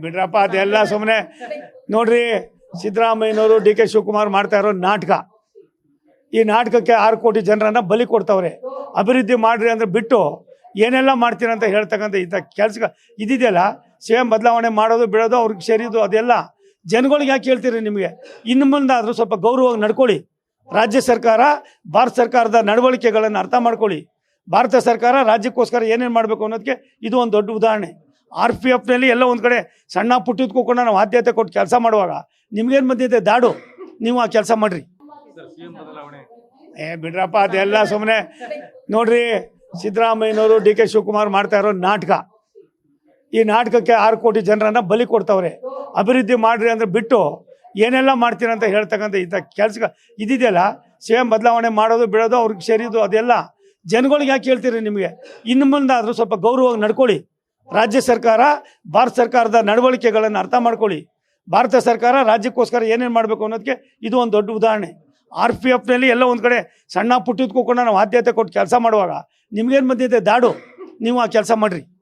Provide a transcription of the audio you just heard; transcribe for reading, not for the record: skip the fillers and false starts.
ಬಿಡ್ರಪ್ಪ ಅದೆಲ್ಲ ಸುಮ್ಮನೆ ನೋಡ್ರಿ. ಸಿದ್ದರಾಮಯ್ಯನವರು ಡಿ ಕೆ ಶಿವಕುಮಾರ್ ಮಾಡ್ತಾ ಇರೋ ನಾಟಕ. ಈ ನಾಟಕಕ್ಕೆ 6 ಕೋಟಿ ಜನರನ್ನ ಬಲಿ ಕೊಡ್ತಾವ್ರೆ. ಅಭಿವೃದ್ಧಿ ಮಾಡ್ರಿ ಅಂದ್ರೆ ಬಿಟ್ಟು ಏನೆಲ್ಲ ಮಾಡ್ತೀರ ಅಂತ ಹೇಳ್ತಕ್ಕಂಥ ಇಂಥ ಕೆಲಸ ಇದಿದೆಯಲ್ಲ, ಸೇಮ್ ಬದಲಾವಣೆ ಮಾಡೋದು ಬಿಡೋದು ಅವ್ರಿಗೆ ಸೇರಿದ್ದು ಅದೆಲ್ಲ ಜನಗಳಿಗೆ ಯಾಕೆ ಹೇಳ್ತೀರಿ? ನಿಮಗೆ ಇನ್ನು ಮುಂದಾದರೂ ಸ್ವಲ್ಪ ಗೌರವವಾಗಿ ನಡ್ಕೊಳ್ಳಿ. ರಾಜ್ಯ ಸರ್ಕಾರ ಭಾರತ ಸರ್ಕಾರದ ನಡವಳಿಕೆಗಳನ್ನು ಅರ್ಥ ಮಾಡ್ಕೊಳ್ಳಿ. ಭಾರತ ಸರ್ಕಾರ ರಾಜ್ಯಕ್ಕೋಸ್ಕರ ಏನೇನು ಮಾಡಬೇಕು ಅನ್ನೋದಕ್ಕೆ ಇದು ಒಂದು ದೊಡ್ಡ ಉದಾಹರಣೆ. RPFನಲ್ಲಿ ಎಲ್ಲ ಒಂದು ಕಡೆ ಸಣ್ಣ ಪುಟ್ಟಿದ್ಕೊಂಡು ನಾವು ಆದ್ಯತೆ ಕೊಟ್ಟು ಕೆಲಸ ಮಾಡುವಾಗ ನಿಮ್ಗೇನು ಬಂದಿದೆ ದಾಡು, ನೀವು ಆ ಕೆಲಸ ಮಾಡಿರಿ. ಬಿಡ್ರಪ್ಪ ಅದೆಲ್ಲ ಸುಮ್ಮನೆ ನೋಡ್ರಿ. ಸಿದ್ದರಾಮಯ್ಯನವರು ಡಿ ಕೆ ಶಿವಕುಮಾರ್ ಮಾಡ್ತಾ ಇರೋ ನಾಟಕ. ಈ ನಾಟಕಕ್ಕೆ 6 ಕೋಟಿ ಜನರನ್ನ ಬಲಿ ಕೊಡ್ತಾವ್ರೆ. ಅಭಿವೃದ್ಧಿ ಮಾಡ್ರಿ ಅಂದ್ರೆ ಬಿಟ್ಟು ಏನೆಲ್ಲ ಮಾಡ್ತೀರ ಅಂತ ಹೇಳ್ತಕ್ಕಂಥ ಇಂಥ ಕೆಲಸ ಇದಿದೆಯಲ್ಲ, ಸೇಮ್ ಬದಲಾವಣೆ ಮಾಡೋದು ಬಿಡೋದು ಅವ್ರಿಗೆ ಸೇರಿದ್ದು ಅದೆಲ್ಲ ಜನಗಳಿಗೆ ಯಾಕೆ ಹೇಳ್ತೀರಿ? ನಿಮಗೆ ಇನ್ನು ಮುಂದಾದರೂ ಸ್ವಲ್ಪ ಗೌರವವಾಗಿ ನಡ್ಕೊಳ್ಳಿ. ರಾಜ್ಯ ಸರ್ಕಾರ ಭಾರತ ಸರ್ಕಾರದ ನಡವಳಿಕೆಗಳನ್ನು ಅರ್ಥ ಮಾಡ್ಕೊಳ್ಳಿ. ಭಾರತ ಸರ್ಕಾರ ರಾಜ್ಯಕ್ಕೋಸ್ಕರ ಏನೇನು ಮಾಡಬೇಕು ಅನ್ನೋದಕ್ಕೆ ಇದು ಒಂದು ದೊಡ್ಡ ಉದಾಹರಣೆ. RPFನಲ್ಲಿ ಎಲ್ಲ ಒಂದು ಕಡೆ ಸಣ್ಣ ಪುಟ್ಟಿದ್ಕೊಂಡು ನಾವು ಆದ್ಯತೆ ಕೊಟ್ಟು ಕೆಲಸ ಮಾಡುವಾಗ ನಿಮ್ಗೇನು ಬಂದಿದೆ ದಾಡು, ನೀವು ಆ ಕೆಲಸ ಮಾಡಿರಿ.